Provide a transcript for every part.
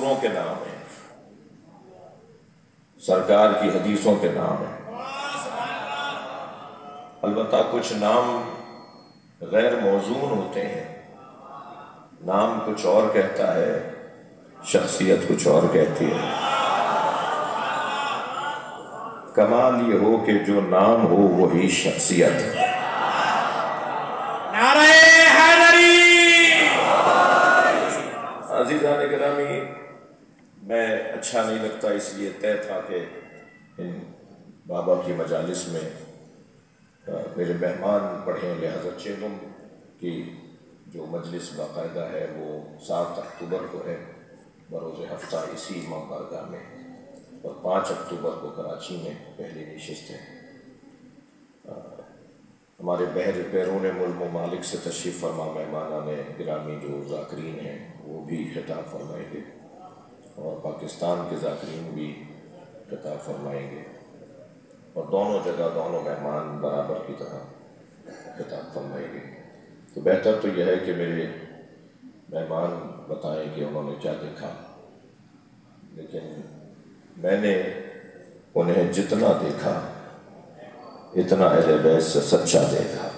دستوروں کے نام ہیں، سرکار کی حدیثوں کے نام ہیں۔ البتہ کچھ نام غیر موزون ہوتے ہیں، نام کچھ اور کہتا ہے، شخصیت کچھ اور کہتی ہے۔ کمال یہ ہو کہ جو نام ہو وہی شخصیت ہے۔ نعرہ حیدری۔ عزیزان گرامی، میں اچھا نہیں لگتا، اس لیے طے تھا کہ ان بابا کی مجالس میں میرے مہمان پڑھیں، لہذا چیلم کی جو مجلس باقاعدہ ہے وہ 7 اکتوبر کو ہے بروز ہفتہ اسی امام بارگاہ میں، اور 5 اکتوبر کو کراچی میں پہلی نشست ہے۔ ہمارے بیرون ملک ممالک سے تشریف فرما مہمانان گرامی جو ذاکرین ہیں وہ بھی خطاب فرمائیں گے، اور پاکستان کے ذاکرین بھی خطاب فرمائیں گے، اور دونوں جگہ دونوں مہمان برابر کی طرح خطاب فرمائیں گے۔ تو بہتر تو یہ ہے کہ میرے مہمان بتائیں کہ انہوں نے کیا دیکھا، لیکن میں نے انہیں جتنا دیکھا اتنا اہل بیت سے سچا دیکھا۔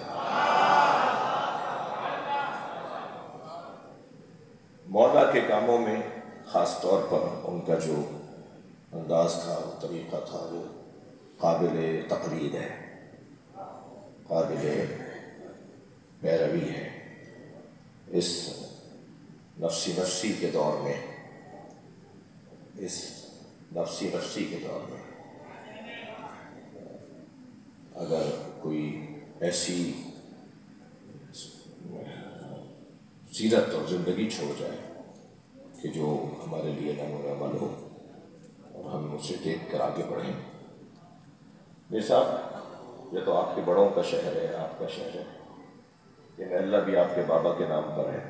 مولا کے کاموں میں خاص طور پر ان کا جو انداز تھا، وہ طریقہ تھا، وہ قابل تقلید ہے، قابل پیروی ہے۔ اس نفسی کے دور میں، اس نفسی کے دور میں اگر کوئی ایسی سیرت اور زندگی چھوڑ جائے کہ جو ہمارے لیے نمونہ عمل ہو اور ہم اسے دیکھ کر آگے بڑھیں۔ میرے صاحب، یہ تو آپ کے بڑوں کا شہر ہے، آپ کا شہر ہے، یہ محلہ بھی آپ کے بابا کے نام پر ہے۔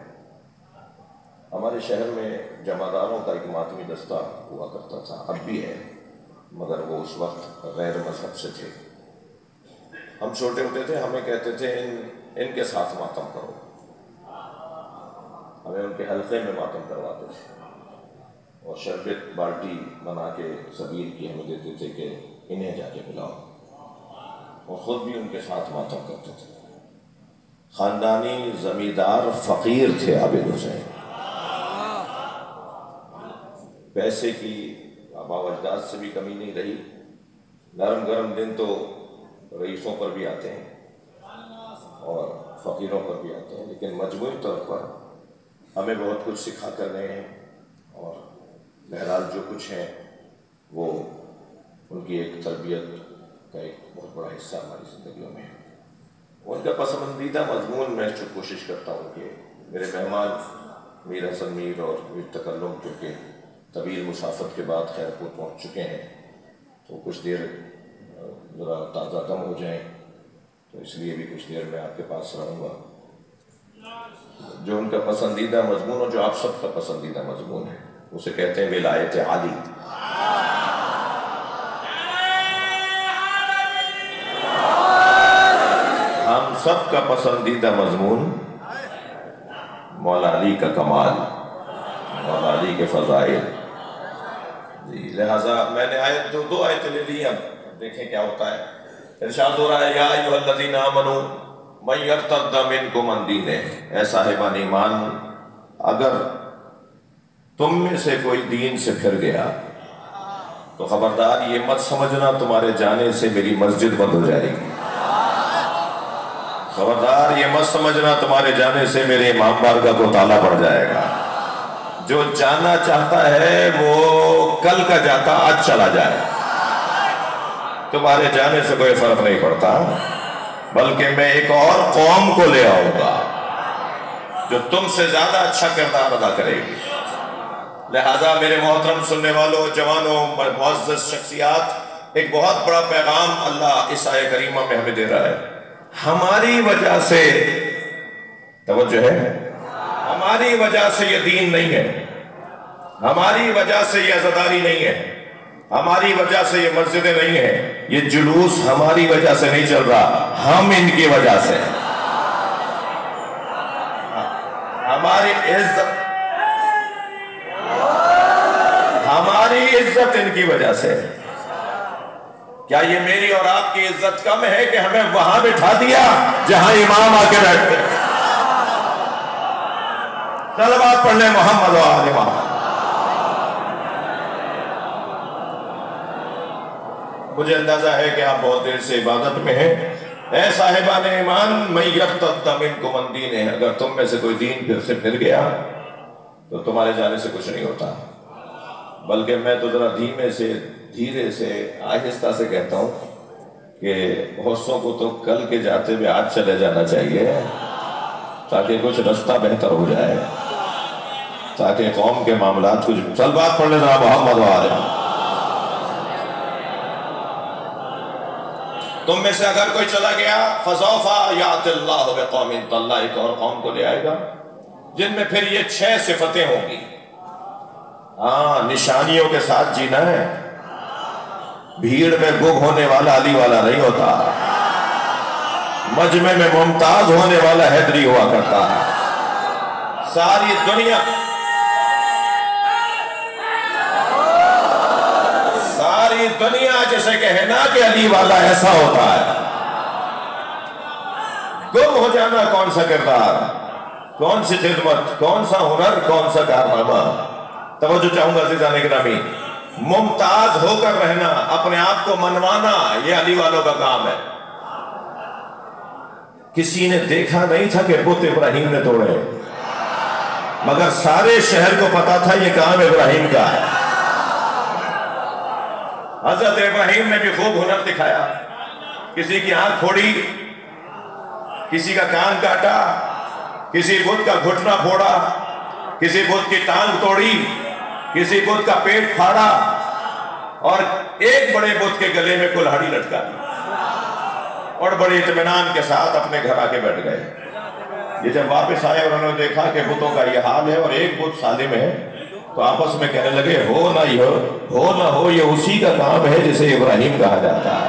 ہمارے شہر میں جمعداروں کا ایک ماتمی دستہ ہوا کرتا تھا، اب بھی ہے، مگر وہ اس وقت غیر مذہب سے تھے۔ ہم چھوٹے ہوتے تھے، ہمیں کہتے تھے ان کے ساتھ ماتم کرو، ہمیں ان کے حلقے میں ماتم کرواتے تھے، اور شربت بالٹی بنا کے سبیل کی ہمیں دیتے تھے کہ انہیں جا کے بلاؤ، اور خود بھی ان کے ساتھ ماتم کرتے تھے۔ خاندانی زمیندار فقیر تھے عابد حسین، پیسے کی آباء و اجداد سے بھی کمی نہیں رہی۔ نرم گرم دن تو رئیسوں پر بھی آتے ہیں اور فقیروں پر بھی آتے ہیں، لیکن مجموعی طور پر ہمیں بہت کچھ سکھا کر رہے ہیں، اور بہرحال جو کچھ ہیں وہ ان کی ایک تربیت کا ایک بہت بڑا حصہ ہماری زندگیوں میں ہے۔ ان کا پسندیدہ مضمون میں جو کوشش کرتا ہوں کہ میرے مہمان میر حسن میر اور میر تکلم جو کہ طویل مسافت کے بعد خیرپور پہنچ چکے ہیں، تو کچھ دیر ذرا تازہ دم ہو جائیں، تو اس لیے بھی کچھ دیر میں آپ کے پاس رہوں گا۔ جو ان کا پسندیدہ مضمون اور جو آپ سب کا پسندیدہ مضمون ہے، اسے کہتے ہیں ولایت علی۔ ہم سب کا پسندیدہ مضمون مولا علی کا کمال، مولا علی کے فضائل۔ جی، لہٰذا میں نے دو آیتیں لے لی، اب دیکھیں کیا ہوتا ہے۔ ارشاد ہو رہا ہے، یا ایھا الذین آمنوا من یرتد منکم عن دینہ، اے صاحبان ایمان، اگر تم میں سے کوئی دین سے پھر گیا تو خبردار یہ مت سمجھنا تمہارے جانے سے میری مسجد بند ہو جائے گی، خبردار یہ مت سمجھنا تمہارے جانے سے میرے امام بارگاہ کو تالا پڑ جائے گا۔ جو جانا چاہتا ہے وہ کل کا جاتا آج چلا جائے، تمہارے جانے سے کوئی فرق نہیں پڑتا، بلکہ میں ایک اور قوم کو لے آؤں گا جو تم سے زیادہ اچھا کردار ادا کرے گی۔ لہٰذا میرے محترم سننے والوں، جوانوں، معزز شخصیات، ایک بہت بڑا پیغام اللہ اس آیہ کریمہ میں ہمیں دے رہا ہے۔ ہماری وجہ سے، توجہ ہے، ہماری وجہ سے یہ دین نہیں ہے، ہماری وجہ سے یہ عزاداری نہیں ہے، ہماری وجہ سے یہ مسجدیں نہیں ہیں، یہ جلوس ہماری وجہ سے نہیں چل رہا، ہم ان کی وجہ سے، ہماری عزت ساری عزت ان کی وجہ سے۔ کیا یہ میری اور آپ کی عزت کم ہے کہ ہمیں وہاں بٹھا دیا جہاں امام آ کے بیٹھتے؟ صلوات پڑھ لیں محمد و آل محمد۔ مجھے اندازہ ہے کہ آپ بہت دیر سے عبادت میں ہیں۔ اے صاحبان ایمان، من یرتد منکم عن دینہ، اگر تم میں سے کوئی دین پھر سے پھر گیا تو تمہارے جانے سے کچھ نہیں ہوتا، بلکہ میں تو ذرا دھیمے سے، دھیرے سے، آہستہ سے کہتا ہوں کہ بہتوں کو تو کل کے جاتے ہوئے آج چلے جانا چاہیے تاکہ کچھ رستہ بہتر ہو جائے، تاکہ قوم کے معاملات کچھ۔ صلوات پڑھ لیں ذرا محمد و آل محمد۔ تم میں سے اگر کوئی چلا گیا فَسَوْفَ يَأْتِ اللَّهُ بِقَوْمٍ، تو اللہ ایک اور قوم کو لے آئے گا جن میں پھر یہ 6 صفتیں ہوں گی۔ ہاں، نشانیوں کے ساتھ جینا ہے، بھیڑ میں گم ہونے والا علی والا نہیں ہوتا، مجمع میں ممتاز ہونے والا حیدری ہوا کرتا ہے۔ ساری دنیا جسے کہنا کہ علی والا ایسا ہوتا ہے۔ گم ہو جانا کون سا کردار، کون سی خدمت، کون سا ہنر، کون سا کارنامہ۔ توجہ چاہوں گا عزیزان گرامی، ممتاز ہو کر رہنا، اپنے آپ کو منوانا، یہ علی والوں کا کام ہے۔ کسی نے دیکھا نہیں تھا کہ بت ابراہیم نے توڑے، مگر سارے شہر کو پتا تھا یہ کام ابراہیم کا ہے۔ حضرت ابراہیم نے بھی خوب ہنر دکھایا، کسی کی آنکھ پھوڑی، کسی کا کان کاٹا، کسی بت کا گھٹنا پھوڑا، کسی بت کی ٹانگ توڑی، کسی بت کا پیٹ پھاڑا، اور ایک بڑے بت کے گلے میں کلہاڑی لٹکا دی، اور بڑے اطمینان کے ساتھ اپنے گھر آ کے بیٹھ گئے۔ یہ جب واپس آئے اور انہوں نے دیکھا کہ بتوں کا یہ حال ہے اور ایک بت سالم ہے، تو آپس میں کہنے لگے ہو نہ ہو یہ اسی کا کام ہے جسے ابراہیم کہا جاتا ہے۔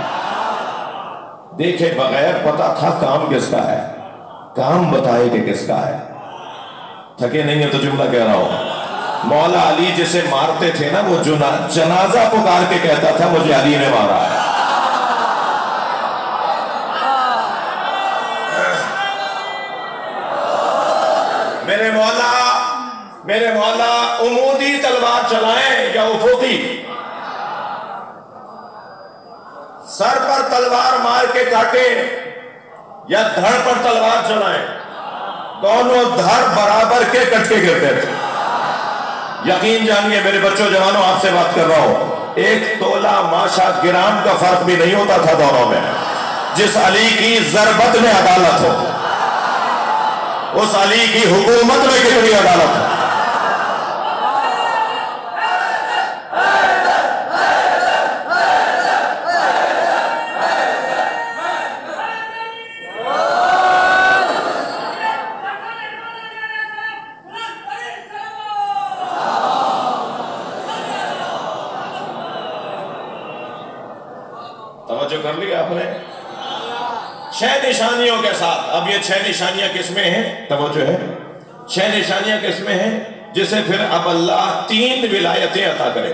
دیکھے بغیر پتا تھا کام کس کا ہے، کام بتائے کہ کس کا ہے۔ تھکے نہیں ہے تو جملہ کہہ رہا ہوں، مولا علی جسے مارتے تھے نا، وہ جنازہ پکار کے کہتا تھا مجھے علی نے مارا ہے۔ میرے مولا عمودی تلوار چلائیں یا افقی، سر پر تلوار مار کے کاٹیں یا دھڑ پر تلوار چلائیں، دونوں دھڑ برابر کے کٹ کے گرتے تھے۔ یقین جانیے میرے بچوں جوانوں، آپ سے بات کر رہا ہوں، 1 تولہ ماشا گرام کا فرق بھی نہیں ہوتا تھا دونوں میں۔ جس علی کی ضربت میں عدالت ہو، اس علی کی حکومت میں کتنی عدالت ہو۔ توجہ کر لیا آپ نے؟ 6 نشانیوں کے ساتھ۔ اب یہ 6 نشانیاں کس میں ہیں؟ توجہ ہے، 6 نشانیاں کس میں ہیں جسے پھر اب اللہ 3 ولایتیں عطا کرے۔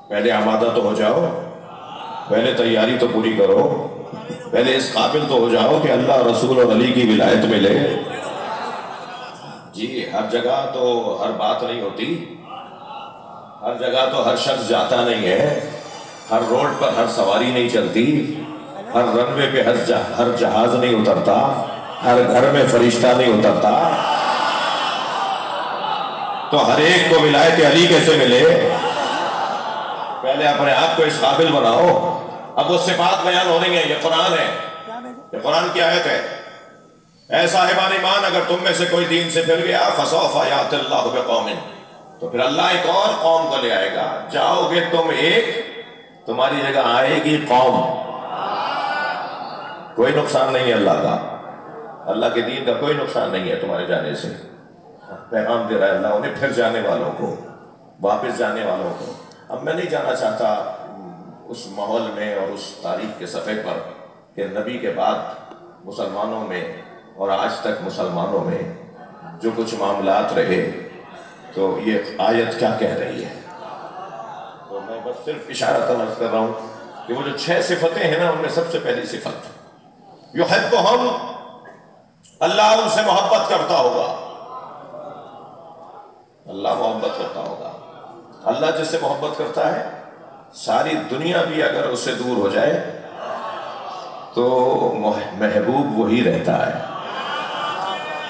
پہلے آمادہ تو ہو جاؤ، پہلے تیاری تو پوری کرو، پہلے اس قابل تو ہو جاؤ کہ اللہ رسول اور علی کی ولایت ملے۔ جی ہر جگہ تو ہر بات نہیں ہوتی، ہر جگہ تو ہر شخص جاتا نہیں ہے، ہر روڈ پر ہر سواری نہیں چلتی، ہر رن وے پہ ہر جہاز نہیں اترتا، ہر گھر میں فرشتہ نہیں اترتا، تو ہر ایک کو ولایت علی کیسے ملے؟ پہلے اپنے آپ کو اس قابل بناؤ۔ اب وہ صفات بیان ہو رہی ہیں، یہ قرآن ہے، یہ قرآن کی آیت ہے۔ اے صاحبان ایمان، اگر تم میں سے کوئی دین سے پھر گیا فَسَوْفَ يَأْتِ اللَّهُ بِقَوْمٍ، تو پھر اللہ ایک اور قوم کو لے آئے گا۔ جاؤ گے تم ایک، تمہاری جگہ آئے گی قوم۔ کوئی نقصان نہیں ہے اللہ کا، اللہ کے دین کا کوئی نقصان نہیں ہے تمہارے جانے سے۔ پیغام دے رہا ہے اللہ انہیں پھر جانے والوں کو، واپس جانے والوں کو۔ اب میں نہیں جانا چاہتا اس ماحول میں اور اس تاریخ کے صفحے پر کہ نبی کے بعد مسلمانوں میں اور آج تک مسلمانوں میں جو کچھ معاملات رہے، تو یہ آیت کیا کہہ رہی ہے؟ تو میں بس صرف اشارہ عرض کر رہا ہوں کہ وہ جو 6 صفتیں ہیں نا، ان میں سب سے پہلی صفت یحبہم، اللہ ان سے محبت کرتا ہوگا، اللہ محبت کرتا ہوگا۔ اللہ جس سے محبت کرتا ہے، ساری دنیا بھی اگر اس سے دور ہو جائے تو محبوب وہی رہتا ہے۔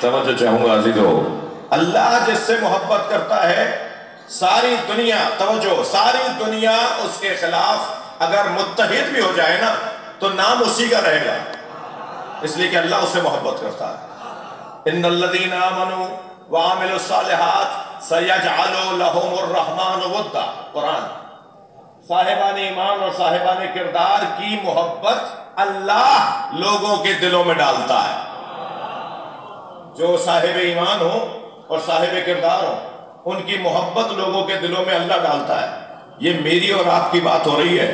توجہ چاہوں گا عزیزو، اللہ جس سے محبت کرتا ہے، ساری دنیا، توجہ، ساری دنیا اس کے خلاف اگر متحد بھی ہو جائے نا تو نام اسی کا رہے گا، اس لیے کہ اللہ اس سے محبت کرتا ہے۔ ان الذین آمنوا وعملوا الصالحات سیجعل لهم الرحمن ودا، قرآن۔ صاحبان ایمان اور صاحبان کردار کی محبت اللہ لوگوں کے دلوں میں ڈالتا ہے۔ جو صاحب ایمان ہو اور صاحب کردار ہو، ان کی محبت لوگوں کے دلوں میں اللہ ڈالتا ہے۔ یہ میری اور آپ کی بات ہو رہی ہے،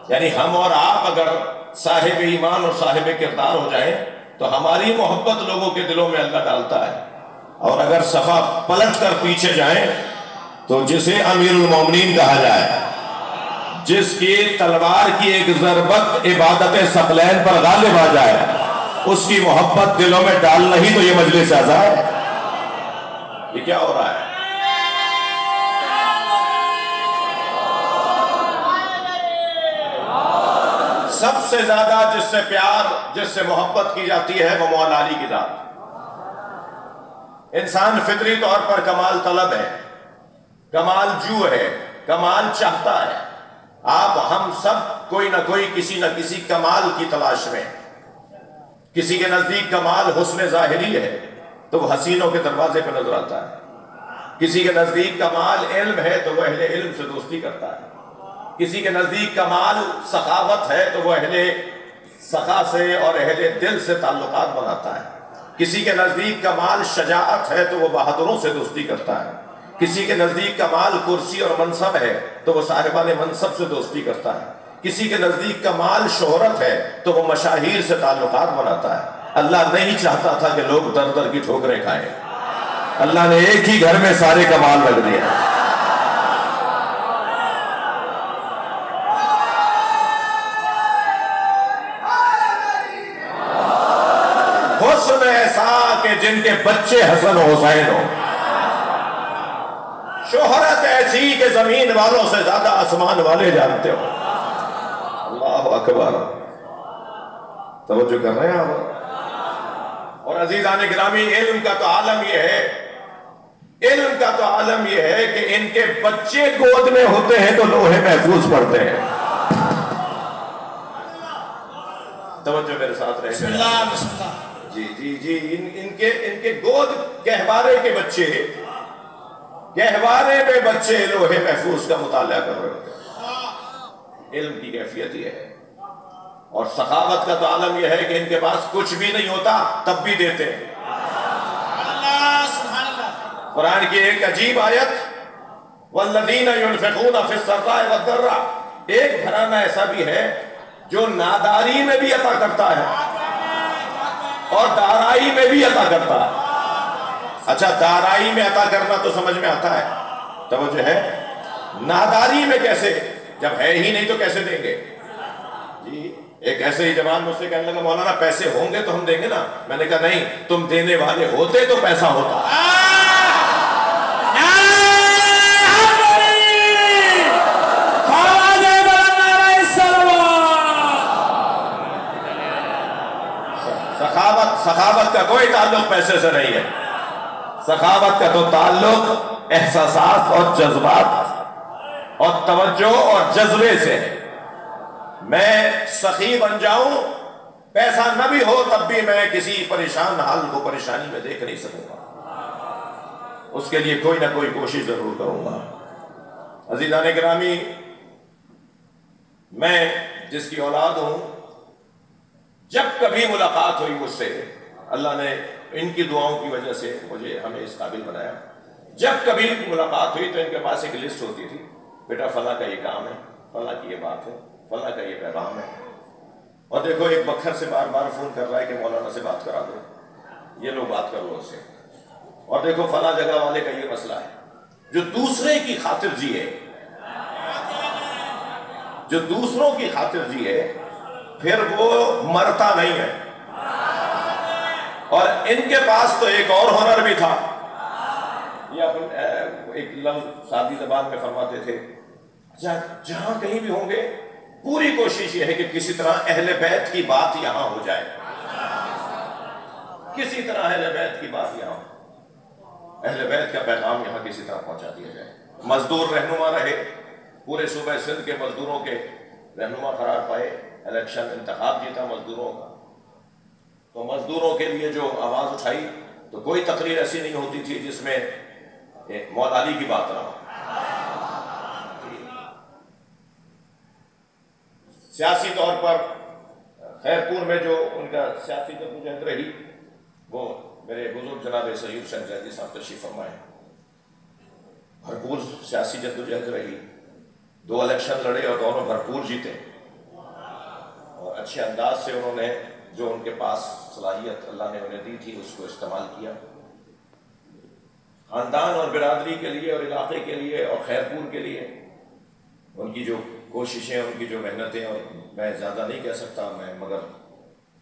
یعنی ہم اور آپ اگر صاحب ایمان اور صاحب کردار ہو جائیں تو ہماری محبت لوگوں کے دلوں میں اللہ ڈالتا ہے، اور اگر صفحہ پلٹ کر پیچھے جائیں تو جسے امیر المومنین کہا جائے، جس کی تلوار کی ایک ضربت عبادت ثقلین پر غالب آ جائے، اس کی محبت دلوں میں ڈالنا ہی تو یہ مجلس اعزا ہے۔ یہ کیا ہو رہا ہے؟ سب سے زیادہ جس سے پیار، جس سے محبت کی جاتی ہے، وہ مولا علی کی ذات۔ انسان فطری طور پر کمال طلب ہے، کمال جو ہے، کمال چاہتا ہے۔ آپ ہم سب کوئی نہ کوئی کسی نہ کسی کمال کی تلاش میں۔ کسی کے نزدیک کمال حسن ظاہری ہے تو وہ حسینوں کے دروازے پہ نظر آتا ہے۔ کسی کے نزدیک کمال علم ہے تو وہ اہل علم سے دوستی کرتا ہے۔ کسی کے نزدیک کمال سخاوت ہے تو وہ اہل سخا سے اور اہل دل سے تعلقات بناتا ہے۔ کسی کے نزدیک کمال شجاعت ہے تو وہ بہادروں سے دوستی کرتا ہے۔ کسی کے نزدیک کمال کرسی اور منصب ہے تو وہ صاحبان منصب سے دوستی کرتا ہے۔ کسی کے نزدیک کمال شہرت ہے تو وہ مشاہیر سے تعلقات بناتا ہے۔ اللہ نہیں چاہتا تھا کہ لوگ در در کی ٹھوکریں کھائیں، اللہ نے ایک ہی گھر میں سارے کمال رکھ دیا۔ حسن ایسا کہ جن کے بچے حسن و حسین ہو، شہرت ایسی کہ زمین والوں سے زیادہ آسمان والے جانتے ہو۔ اللہ اکبر، توجہ کر رہے ہیں آپ؟ اور عزیزان گرامی، علم کا تو عالم یہ ہے، علم کا تو عالم یہ ہے کہ ان کے بچے گود میں ہوتے ہیں تو لوح محفوظ پڑھتے ہیں۔ توجہ میرے ساتھ رہے۔ بسم اللہ بسم اللہ۔ جی ان کے گود گہوارے کے بچے، گہوارے میں بچے لوح محفوظ کا مطالعہ کر رہے ہوتے ہیں۔ علم کی کیفیت یہ ہے۔ اور سخاوت کا تو عالم یہ ہے کہ ان کے پاس کچھ بھی نہیں ہوتا تب بھی دیتے ہیں۔ سبحان اللہ۔ قرآن کی ایک عجیب آیت، والذین ينفقون فی السراء والضراء، ایک گھرانہ ایسا بھی ہے جو ناداری میں بھی عطا کرتا ہے اور دارائی میں بھی عطا کرتا ہے۔ اچھا، دارائی میں عطا کرنا تو سمجھ میں آتا ہے، توجہ ہے۔ ناداری میں کیسے؟ جب ہے ہی نہیں تو کیسے دیں گے؟ جی، ایک ایسے ہی جوان مجھ سے کہنے لگا، مولانا پیسے ہوں گے تو ہم دیں گے نا۔ میں نے کہا نہیں، تم دینے والے ہوتے تو پیسہ ہوتا۔ سخاوت کا کوئی تعلق پیسے سے نہیں ہے، سخاوت کا تو تعلق احساسات اور جذبات اور توجہ اور جذبے سے ہے۔ میں سخی بن جاؤں، پیسہ نہ بھی ہو تب بھی میں کسی پریشان حال کو پریشانی میں دیکھ نہیں سکوں گا، اس کے لیے کوئی نہ کوئی کوشش ضرور کروں گا۔ عزیزان گرامی، میں جس کی اولاد ہوں، جب کبھی ملاقات ہوئی مجھ سے، اللہ نے ان کی دعاؤں کی وجہ سے مجھے ہمیں اس قابل بنایا، جب کبھی ملاقات ہوئی تو ان کے پاس ایک لسٹ ہوتی تھی، بیٹا فلاں کا یہ کام ہے، فلاں کی یہ بات ہے، فلاں کا یہ پیغام ہے، اور دیکھو ایک بکھر سے بار بار فون کر رہا ہے کہ مولانا سے بات کرا دو، یہ لو بات کر لو اس سے، اور دیکھو فلاں جگہ والے کا یہ مسئلہ ہے، جو دوسرے کی خاطر جیے، جو دوسروں کی خاطر جیے، پھر وہ مرتا نہیں ہے۔ اور ان کے پاس تو ایک اور ہنر بھی تھا، یہ ایک لفظ سادی زبان میں فرماتے تھے، جہاں کہیں بھی ہوں گے پوری کوشش یہ ہے کہ کسی طرح اہل بیت کی بات یہاں ہو جائے، کسی طرح اہل بیت کی بات یہاں ہو، اہل بیت کا پیغام یہاں کسی طرح پہنچا دیا جائے۔ مزدور رہنما رہے، پورے صوبہ سندھ کے مزدوروں کے رہنما قرار پائے، الیکشن انتخاب جیتا مزدوروں کا، تو مزدوروں کے لیے جو آواز اٹھائی تو کوئی تقریر ایسی نہیں ہوتی تھی جس میں مولا علی کی بات نہ ہو۔ سیاسی طور پر خیرپور میں جو ان کا سیاسی جدوجہد رہی، وہ میرے بزرگ جناب سید حسین زیدی صاحب تشریف فرمائے، بھرپور سیاسی جدوجہد رہی، 2 الیکشن لڑے اور دونوں بھرپور جیتے، اور اچھے انداز سے انہوں نے جو ان کے پاس صلاحیت اللہ نے انہیں دی تھی اس کو استعمال کیا، خاندان اور برادری کے لیے اور علاقے کے لیے اور خیرپور کے لیے ان کی جو کوششیں، ان کی جو محنتیں، اور میں زیادہ نہیں کہہ سکتا مگر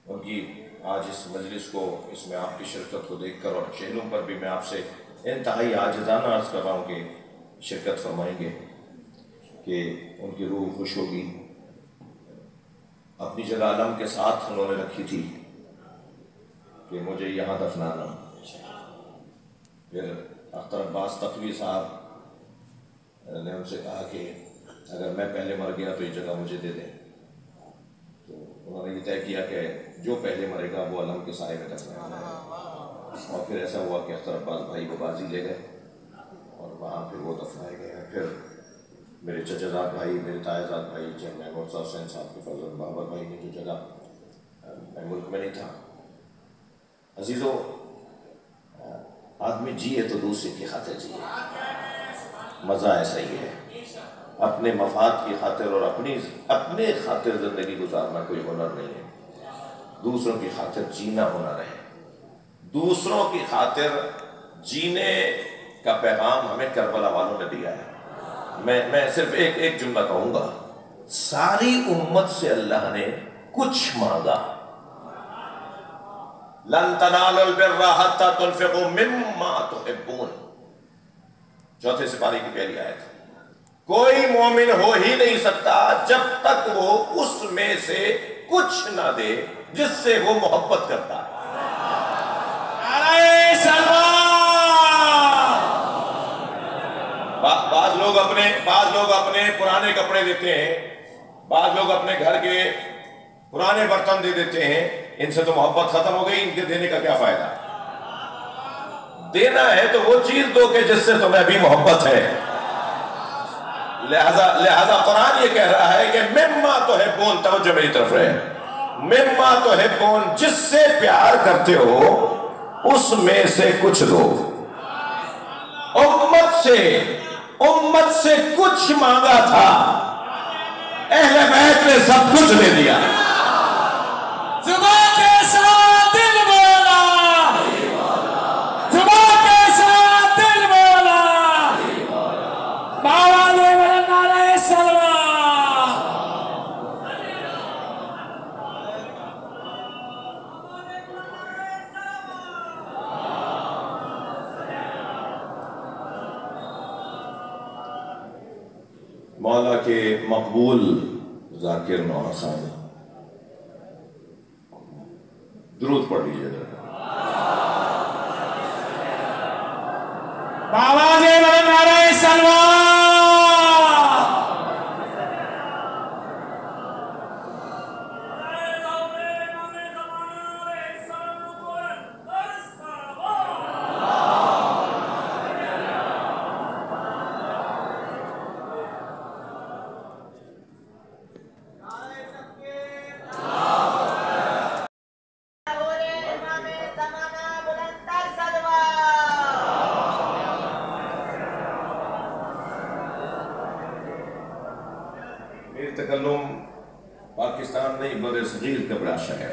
ان کی آج اس مجلس کو، اس میں آپ کی شرکت کو دیکھ کر اور چہلوں پر بھی میں آپ سے انتہائی عاجزانہ عرض کر رہا ہوں کہ شرکت فرمائیں گے کہ ان کی روح خوش ہوگی۔ اپنی جگہ علم کے ساتھ انہوں نے رکھی تھی کہ مجھے یہاں دفنانا، پھر اختر عباس تقوی صاحب نے ان سے کہا کہ اگر میں پہلے مر گیا تو یہ جگہ مجھے دے دیں، تو انہوں نے یہ طے کیا کہ جو پہلے مرے گا وہ علم کے سائے میں دفنانا ہے، اور پھر ایسا ہوا کہ اختر عباس بھائی کو بازی لے گئے اور وہاں پھر وہ دفنائے گئے۔ پھر میرے چچا بھائی، میرے تائزاد بھائی جب میں مرزا حسین صاحب کے فضل بابر بھائی نے جو جگہ میں ملک میں نہیں تھا۔ عزیزو، آدمی جیے تو دوسرے کی خاطر جیے، مزہ ایسا ہی ہے، اپنے مفاد کی خاطر اور اپنے خاطر زندگی گزارنا کوئی ہنر نہیں ہے، دوسروں کی خاطر جینا ہنر ہے۔ دوسروں کی خاطر جینے کا پیغام ہمیں کربلا والوں نے دیا ہے۔ میں صرف ایک جملہ کہوں گا، ساری امت سے اللہ نے کچھ مانگا، لن تنالوا البر حتى تنفقوا مما تحبون، چوتھے سپارے کی پہلی آیت۔ کوئی مومن ہو ہی نہیں سکتا جب تک وہ اس میں سے کچھ نہ دے جس سے وہ محبت کرتا ہے۔ نعرہ سلام۔ بعض لوگ اپنے پرانے کپڑے دیتے ہیں، بعض لوگ اپنے گھر کے پرانے برتن دے دیتے ہیں، ان سے تو محبت ختم ہو گئی، ان کے دینے کا کیا فائدہ؟ دینا ہے تو وہ چیز دو کہ جس سے تمہیں بھی محبت ہے۔ لہذا قرآن یہ کہہ رہا ہے کہ مما تحبون، توجہ میری طرف رہے، مما تحبون، جس سے پیار کرتے ہو اس میں سے کچھ دو۔ امت سے کچھ مانگا تھا، اہل بیت نے سب کچھ دے دیا۔ زبان کے ساتھ دل بولا، زبان کے ساتھ دل بولا، بابا دے بلند نعرہ سلوان۔ مولا کے مقبول ذاکر نوح خان، درود پڑھ لیجیے ذرا۔ آواز بلند نعرہ سلوان۔ تکلم پاکستان نہیں بر صغیر کا بڑا شہر،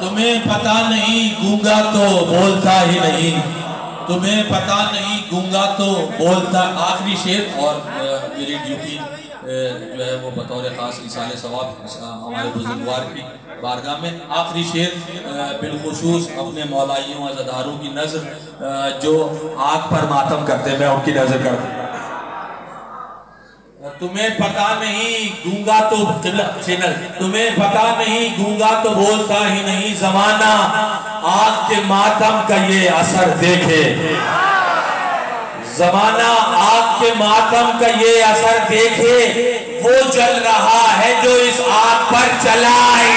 تمہیں پتا نہیں گونگا تو بولتا ہی نہیں، تمہیں پتا نہیں گونگا تو بولتا. آخری شعر اور میری ڈیوٹی جو ہے وہ بطور خاص ایصال ثواب ہمارے بزرگوار کی بارگاہ میں. آخری شعر بالخصوص اپنے مولائیوں عزاداروں کی نظر جو آگ پر ماتم کرتے، میں ان کی نظر کرتا. تمہیں پتا نہیں گونگا تو تمہیں پتا نہیں گونگا تو بولتا ہی نہیں، زمانہ آگ کے ماتم کا یہ اثر دیکھے، زمانہ آگ کے ماتم کا یہ اثر دیکھے، وہ جل رہا ہے جو اس آگ پر چلائے.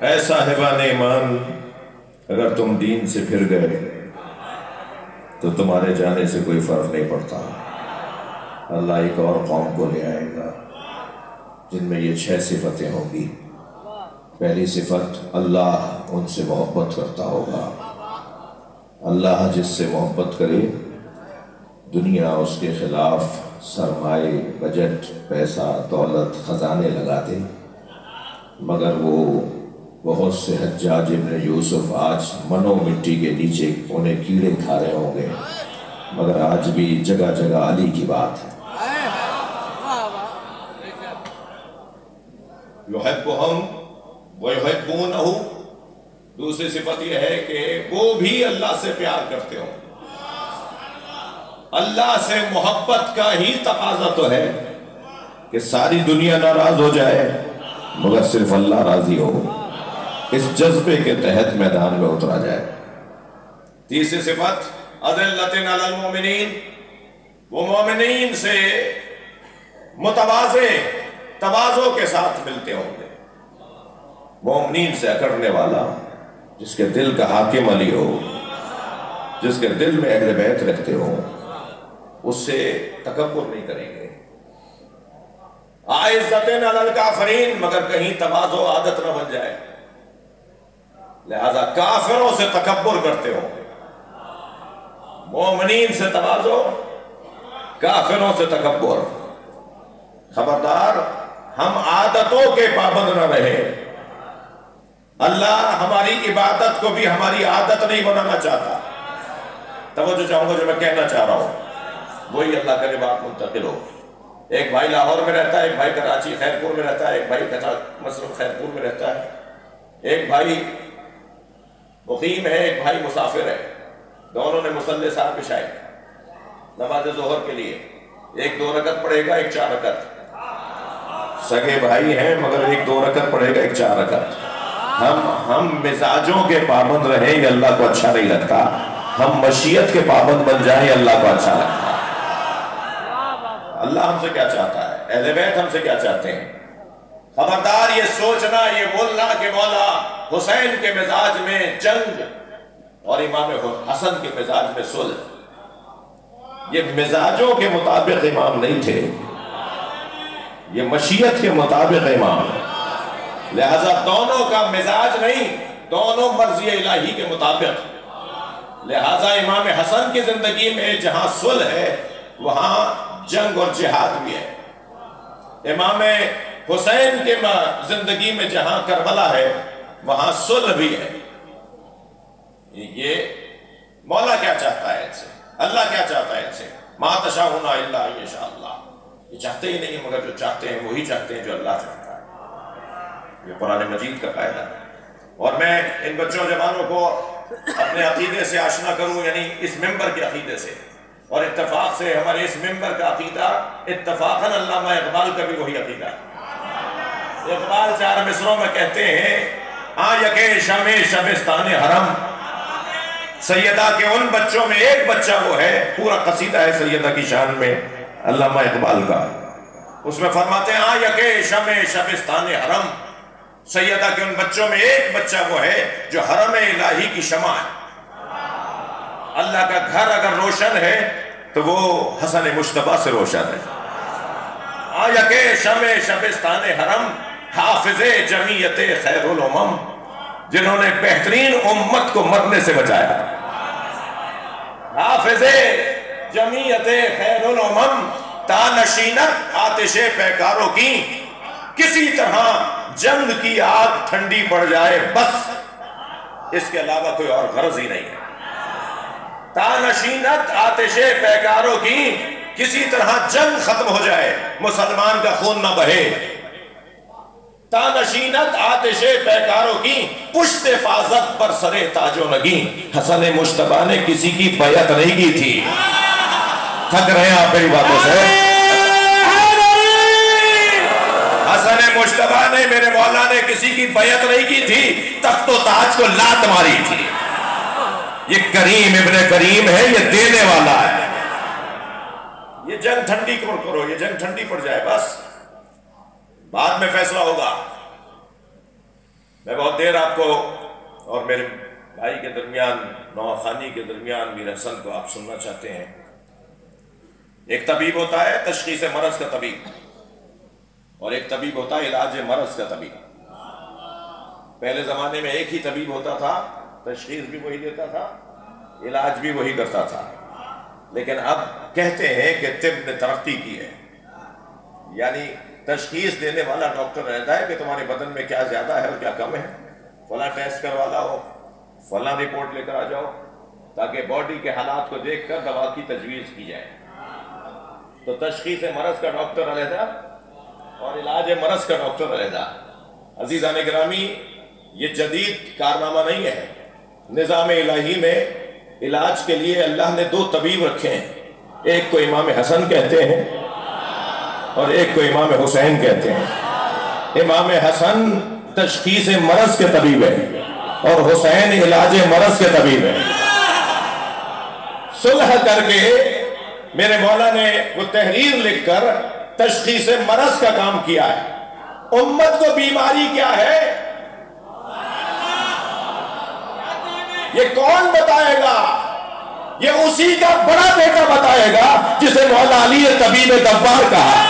اے صاحبان ایمان، اگر تم دین سے پھر گئے تو تمہارے جانے سے کوئی فرق نہیں پڑتا. اللہ ایک اور قوم کو لے آئے گا جن میں یہ 6 صفتیں ہوں گی. پہلی صفت، اللہ ان سے محبت کرتا ہوگا. اللہ جس سے محبت کرے دنیا اس کے خلاف سرمائے، بجٹ، پیسہ، دولت، خزانے لگا دے، مگر وہ بہت سے حجاج ابن یوسف آج منو مٹی کے نیچے انہیں کیڑے کھا رہے ہوں گے، مگر آج بھی جگہ جگہ علی کی بات ہے. یحبہم ویحبونہ. دوسری صفت یہ ہے کہ وہ بھی اللہ سے پیار کرتے ہوں. اللہ سے محبت کا ہی تقاضا تو ہے کہ ساری دنیا ناراض ہو جائے مگر صرف اللہ راضی ہو. اس جذبے کے تحت میدان میں اترا جائے. تیسری صفت، اذلۃ علی المؤمنین. وہ مومنین سے متواضع، تواضع کے ساتھ ملتے ہوں گے. مومنین سے اکڑنے والا، جس کے دل کا حاکم علی ہو، جس کے دل میں اہل بیت رکھتے ہوں، اس سے تکبر نہیں کریں گے. اعزۃ علی الکافرین، مگر کہیں تواضع عادت نہ بن جائے، لہذا کافروں سے تکبر کرتے ہوں گے. مومنین سے تواضع، کافروں سے تکبر. خبردار ہم عادتوں کے پابند نہ رہے. اللہ ہماری عبادت کو بھی ہماری عادت نہیں بنانا چاہتا. توجہ چاہوں گا جو میں کہنا چاہ رہا ہوں وہی اللہ کرے بات منتقل ہو. ایک بھائی لاہور میں رہتا ہے، ایک بھائی کراچی خیرپور میں رہتا ہے، ایک بھائی مصرف خیرپور میں رہتا ہے. ایک بھائی مقیم ہے، ایک بھائی مسافر ہے. دونوں نے مصلی صاحب بچھائے نماز ظہر کے لیے. ایک 2 رکعت پڑھے گا، ایک 4 رکعت. سگے بھائی ہیں مگر ایک 2 رکعت پڑھے گا، ایک 4 رکعت. ہم مزاجوں کے پابند رہیں یہ اللہ کو اچھا نہیں لگتا. ہم مشیت کے پابند بن جائیں اللہ کو اچھا لگتا ہے. اللہ ہم سے کیا چاہتا ہے، اہل بیت ہم سے کیا چاہتے ہیں. خبردار یہ سوچنا، یہ بولنا کہ مولا حسین کے مزاج میں جنگ اور امام حسن کے مزاج میں صلح، یہ مزاجوں کے مطابق امام نہیں تھے، یہ مشیت کے مطابق امام ہے. لہذا دونوں کا مزاج نہیں، دونوں مرضی الہی کے مطابق. لہذا امام حسن کی زندگی میں جہاں صلح ہے وہاں جنگ اور جہاد بھی ہے. امام حسین کے زندگی میں جہاں کربلا ہے وہاں صلح بھی ہے. یہ مولا کیا چاہتا ہے ان سے، اللہ کیا چاہتا ہے ان سے. ما تشاءون الا ان یشاء اللہ. یہ چاہتے ہی نہیں مگر جو چاہتے ہیں وہی چاہتے ہیں جو اللہ چاہتا ہے. یہ قرآن مجید کا قاعدہ ہے. اور میں ان بچوں جوانوں کو اپنے عقیدے سے آشنا کروں، یعنی اس ممبر کے عقیدے سے. اور اتفاق سے ہمارے اس ممبر کا عقیدہ اتفاقاً علامہ اقبال کا بھی وہی عقیدہ ہے. اقبال 4 مصروں میں کہتے ہیں، یکے شم شبستان حرم. سیدہ کے ان بچوں میں ایک بچہ وہ ہے. پورا قصیدہ ہے سیدہ کی شان میں علامہ اقبال کا. اس میں فرماتے ہیں یکے شم شبستان حرم. سیدہ کے ان بچوں میں ایک بچہ وہ ہے جو حرم الہی کی شمع ہے. اللہ کا گھر اگر روشن ہے تو وہ حسن مشتبہ سے روشن ہے. آیا کہ شمع شبستان حرم حافظ جمعیت خیر الامم، جنہوں نے بہترین امت کو مرنے سے بچایا. حافظ جمعیت خیر الامم، تانشینت آتش پیکاروں کی، کسی طرح جنگ کی آگ ٹھنڈی پڑ جائے بس، اس کے علاوہ کوئی اور غرض ہی نہیں ہے. تانشینت آتش پیکاروں کی، کسی طرح جنگ ختم ہو جائے، مسلمان کا خون نہ بہے. تانشینت آتش پیکاروں کی، پشت حفاظت پر سرے تاج و نگیں. حسن مشتبہ نے کسی کی بیعت نہیں کی تھی. تھک رہے ہیں آپ میری باتوں سے؟ حسن مشتبہ نے، میرے مولا نے کسی کی بیعت نہیں کی تھی، تخت و تاج کو لات ماری تھی. یہ کریم ابن کریم ہے، یہ دینے والا ہے. یہ جنگ ٹھنڈی کرو، یہ جنگ ٹھنڈی پڑ جائے بس، بعد میں فیصلہ ہوگا. میں بہت دیر آپ کو اور میرے بھائی کے درمیان، نوح خانی کے درمیان میر حسن کو آپ سننا چاہتے ہیں. ایک طبیب ہوتا ہے تشخیص مرض کا طبیب، اور ایک طبیب ہوتا ہے علاج مرض کا طبیب. پہلے زمانے میں ایک ہی طبیب ہوتا تھا، تشخیص بھی وہی دیتا تھا، علاج بھی وہی کرتا تھا. لیکن اب کہتے ہیں کہ طب نے ترقی کی ہے، یعنی تشخیص دینے والا ڈاکٹر رہتا ہے کہ تمہارے بدن میں کیا زیادہ ہے اور کیا کم ہے، فلاں ٹیسٹ کروا لاؤ، فلاں رپورٹ لے کر آ جاؤ، تاکہ باڈی کے حالات کو دیکھ کر دوا کی تجویز کی جائے. تو تشخیص مرض کا ڈاکٹر علیحدہ اور علاج مرض کا ڈاکٹر علیحدہ. عزیزان گرامی، یہ جدید کارنامہ نہیں ہے. نظام الہی میں علاج کے لیے اللہ نے دو طبیب رکھے ہیں، ایک کو امام حسن کہتے ہیں اور ایک کو امام حسین کہتے ہیں. امام حسن تشخیص مرض کے طبیب ہے اور حسین علاج مرض کے طبیب ہے. صلح کر کے میرے مولا نے وہ تحریر لکھ کر تشخیص مرض کا کام کیا ہے. امت کو بیماری کیا ہے یہ کون بتائے گا؟ یہ اسی کا بڑا بیٹا بتائے گا جسے مولا علی طبیب دبار کہا.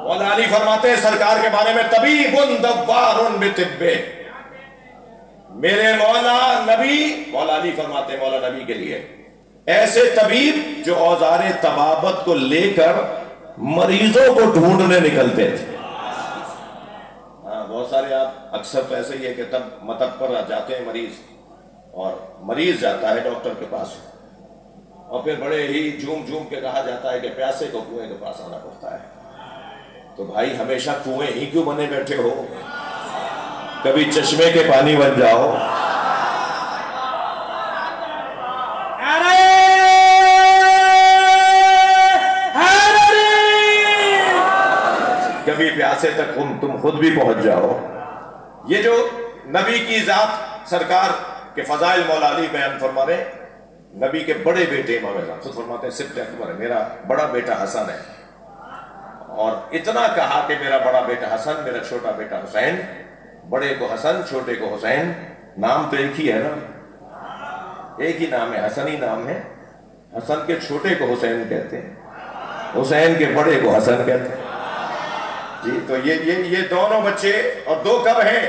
مولا علی فرماتے ہیں سرکار کے بارے میں، طبیب دبار بطبے. میرے مولا نبی، مولا علی فرماتے ہیں مولا نبی کے لیے، ایسے طبیب جو اوزار طبابت کو لے کر مریضوں کو ڈھونڈنے نکلتے تھے. بہت سارے آپ اکثر تو ایسے ہی ہے کہ تب مطب پر جاتے ہیں مریض، اور مریض جاتا ہے ڈاکٹر کے پاس، اور پھر بڑے ہی جھوم جھوم کے کہا جاتا ہے کہ پیاسے کو کنویں کے پاس آنا پڑتا ہے. تو بھائی ہمیشہ کنویں ہی کیوں بنے بیٹھے ہو؟ کبھی چشمے کے پانی بن جاؤ. کبھی پیاسے تک تم خود بھی پہنچ جاؤ. یہ جو نبی کی ذات سرکار کے فضائل مولا علی بیان فرما رہے، نبی کے بڑے بیٹے امام حسن خود فرماتے ہیں سبت اکبر ہے، میرا بڑا بیٹا حسن ہے. اور اتنا کہا کہ میرا بڑا بیٹا حسن، میرا چھوٹا بیٹا حسین. بڑے کو حسن، چھوٹے کو حسین. نام تو ایک ہی ہے نا، ایک ہی نام ہے، حسن ہی نام ہے. حسن کے چھوٹے کو حسین کہتے ہیں، حسین کے بڑے کو حسن کہتے ہیں. جی تو یہ دونوں بچے، اور دو کب ہیں؟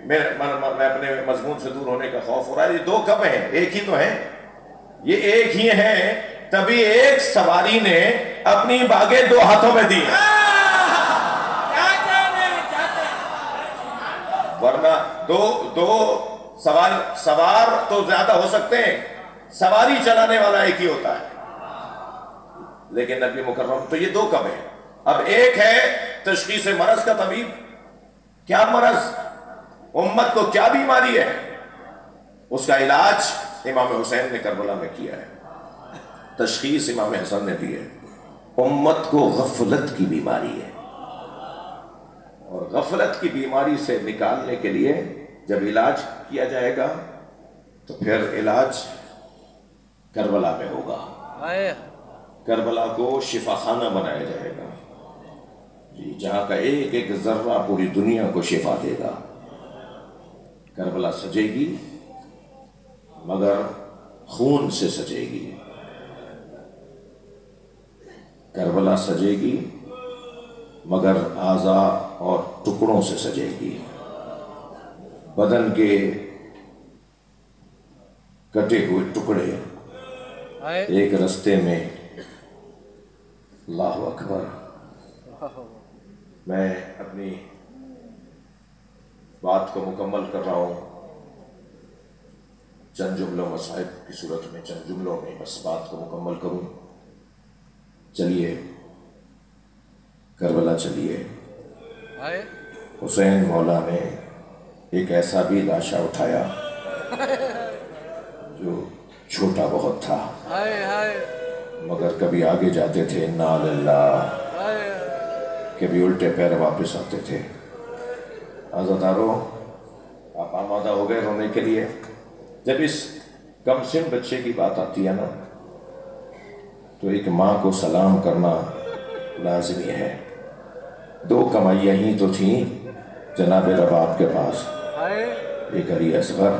میں اپنے مضمون سے دور ہونے کا خوف ہو رہا ہے. یہ دو کب ہیں؟ ایک ہی تو ہیں، یہ ایک ہی ہیں. تبھی ایک سواری نے اپنی باغیں دو ہاتھوں میں دی، ورنہ دو سوار تو زیادہ ہو سکتے ہیں، سواری چلانے والا ایک ہی ہوتا ہے. لیکن نبی مکرم تو یہ دو کب ہیں؟ اب ایک ہے تشخیص مرض کا طبیب. کیا مرض، امت کو کیا بیماری ہے، اس کا علاج امام حسین نے کربلا میں کیا ہے، تشخیص امام حسن نے دی ہے. امت کو غفلت کی بیماری ہے، اور غفلت کی بیماری سے نکالنے کے لیے جب علاج کیا جائے گا تو پھر علاج کربلا میں ہوگا. کربلا کو شفا خانہ بنایا جائے گا. جہاں کا ایک ایک ذرہ پوری دنیا کو شفا دے گا۔ کربلا سجے گی مگر خون سے سجے گی، کربلا سجے گی مگر اعضاء اور ٹکڑوں سے سجے گی۔ بدن کے کٹے ہوئے ٹکڑے ایک رستے میں، اللہ اکبر۔ میں اپنی بات کو مکمل کر رہا ہوں چند جملوں مصائب کی صورت میں، چند جملوں میں بس بات کو مکمل کروں۔ چلیے کربلا چلیے۔ حسین مولا نے ایک ایسا بھی لاشا اٹھایا جو چھوٹا بہت تھا، مگر کبھی آگے جاتے تھے انا للہ، کبھی الٹے پیر واپس آتے تھے۔ عزادارو، آپ آمادہ ہو گئے رونے کے لیے؟ جب اس کم سن بچے کی بات آتی ہے نا تو ایک ماں کو سلام کرنا لازمی ہے۔ دو کمائیاں ہی تو تھیں جناب رباب کے پاس، ایک علی اصغر،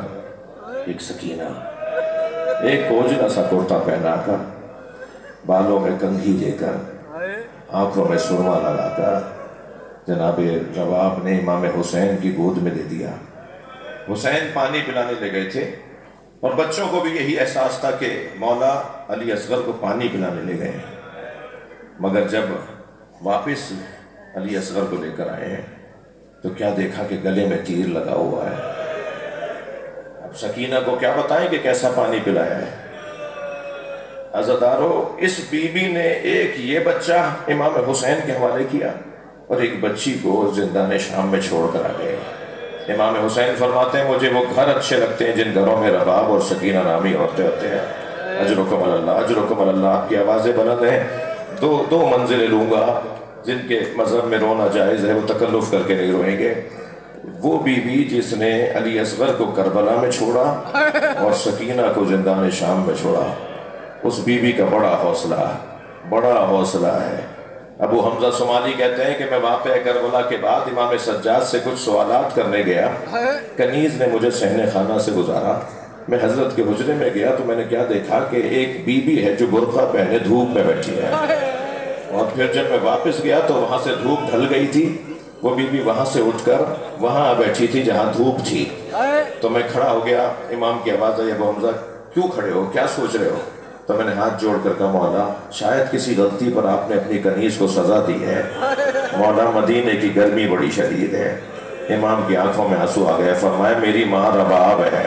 ایک سکینہ۔ ایک کوجلا سا کرتا پہنا کر، بالوں میں کنگھی لے کر، آنکھوں میں سرما لگا کر جناب رباب نے امام حسین کی گود میں دے دیا۔ حسین پانی پلانے لے گئے تھے اور بچوں کو بھی یہی احساس تھا کہ مولا علی اصغر کو پانی پلانے لے گئے ہیں، مگر جب واپس علی اصغر کو لے کر آئے ہیں تو کیا دیکھا کہ گلے میں تیر لگا ہوا ہے۔ اب سکینہ کو کیا بتائیں کہ کیسا پانی پلایا ہے۔ عزادارو، اس بی بی نے ایک یہ بچہ امام حسین کے حوالے کیا اور ایک بچی کو زندان شام میں چھوڑ کر آ گئے۔ امام حسین فرماتے ہیں مجھے وہ گھر اچھے لگتے ہیں جن گھروں میں رباب اور سکینہ نامی عورتیں ہوتے ہیں۔ اجرکم اللہ، اجرکم اللہ۔ آپ کی آوازیں بلند ہیں۔ دو منزلیں لوں گا، جن کے مذہب میں رونا جائز ہے وہ تکلف کر کے نہیں روئیں گے۔ وہ بی بی جس نے علی اصغر کو کربلا میں چھوڑا اور سکینہ کو زندان شام میں چھوڑا، اس بی بی کا بڑا حوصلہ ہے۔ ابو حمزہ صومالی کہتے ہیں کہ میں واقعہ کربلا کے بعد امام سجاد سے کچھ سوالات کرنے گیا، کنیز نے مجھے صحن خانہ سے گزارا۔ میں حضرت کے حجرے میں گیا تو میں نے کیا دیکھا کہ ایک بی بی ہے جو برقع پہنے دھوپ میں بیٹھی ہے، اور پھر جب میں واپس گیا تو وہاں سے دھوپ ڈھل گئی تھی، وہ بی بی وہاں سے اٹھ کر وہاں بیٹھی تھی جہاں دھوپ تھی۔ تو میں کھڑا ہو گیا، امام کی آواز آئی ابو حمزہ کیوں کھڑے ہو، کیا سوچ رہے ہو؟ تو میں نے ہاتھ جوڑ کر کہا مولا شاید کسی غلطی پر آپ نے اپنی کنیز کو سزا دی ہے، مولا مدینے کی گرمی بڑی شدید ہے۔ امام کی آنکھوں میں آنسو آ گئے، فرمایا میری ماں رباب ہے،